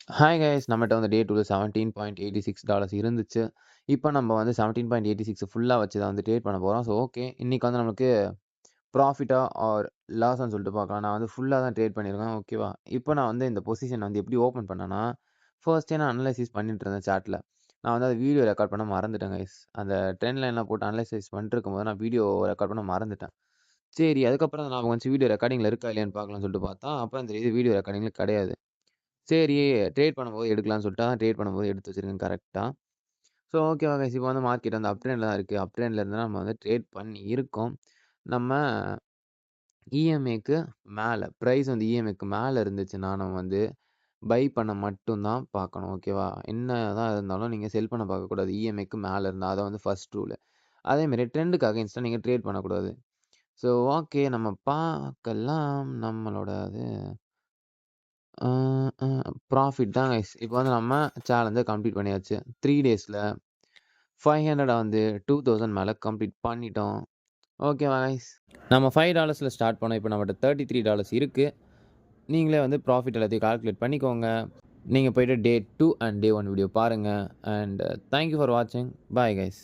Hi guys நம்மட்ட வந்து டே 2ல $17.86 இருந்துச்சு. இப்போ நம்ம வந்து 17.86 ஃபுல்லா வச்சு தான் வந்து ட்ரேட் பண்ண போறோம். So okay. இன்னைக்கு வந்து நமக்கு ப்ராஃபிட்டா ஆர் லாஸான்னு சொல்லிட்டு பார்க்கலாம். நான் வந்து ஃபுல்லா தான் ட்ரேட் பண்ணியிருக்கேன். ஓகேவா? இப்போ நான் வந்து இந்த பொசிஷன் வந்து எப்படி ஓப்பன் பண்ணேன்னா, ஃபர்ஸ்ட்டே நான் அனலைசிஸ் பண்ணிட்டு இருந்தேன் சாட்ல. நான் வந்து அந்த வீடியோ ரெக்கார்ட் பண்ண மறந்துட்டேன் கைஸ். அந்த ட்ரெண்ட் லைன்லாம் போட்டு அனலைசிஸ் பண்ணிட்டு இருக்கும்போது நான் வீடியோ ரெக்கார்ட் பண்ண மறந்துட்டேன். சரி அதுக்கப்புறம் தான் ஞாபகம் வந்துச்சு வீடியோ ரெக்கார்டிங்ல இருக்கா இல்லையான்னு பார்க்கலாம்னு சொல்லிட்டு பார்த்தா, அப்புறம் தெரியுது வீடியோ ரெக்கார்டிங்ல கிடையாது. சரி ட்ரேட் பண்ணும்போது எடுக்கலாம்னு சொல்லிட்டு தான் ட்ரேட் பண்ணும்போது எடுத்து வச்சிருக்கேன் கரெக்ட்டா. ஸோ ஓகேவா கைஸ் இப்போ வந்து மார்க்கெட் வந்து அப் ட்ரெண்ட்ல தான் இருக்கு. அப் ட்ரெண்ட்ல இருந்து நம்ம வந்து ட்ரேட் பண்ணி இருக்கோம். நம்ம இஎம்ஏக்கு மேல பிரைஸ் வந்து இஎம்ஏக்கு மேல இருந்துச்சுன்னா, நம்ம வந்து பை பண்ண மட்டும் தான் பார்க்கணும். ஓகேவா? என்னதான் இருந்தாலும் நீங்க செல் பண்ண பார்க்கக்கூடாது. இஎம்ஏக்கு மேல இருந்தா. அதான் வந்து ஃபர்ஸ்ட் ரூல். அதேமாரி ட்ரெண்டுக்கு அகைன்ஸ்டா நீங்க ட்ரேட் பண்ணக்கூடாது. ஸோ ஓகே நம்ம பார்க்கலாம். நம்மளோட அது அ, அ ப்ராஃபிட் தான் கைஸ். இப்போ வந்து நம்ம சேலஞ்ச கம்ப்ளீட் பண்ணியாச்சு. 3 டேஸ்ல 500 வந்து 2000 மேல கம்ப்ளீட் பண்ணிட்டோம். ஓகேவா கைஸ். நம்ம $5ல ஸ்டார்ட் பண்ணோம். இப்போ நம்மட்ட $33 இருக்கு. நீங்களே வந்து ப்ராஃபிட் எல்லாத்தையும் கால்குலேட் பண்ணிக்கோங்க. நீங்க போயிட்டு டே 2 அண்ட் டே 1 வீடியோ பாருங்க. அண்ட் தேங்க் யூ ஃபார் வாட்சிங். Bye guys.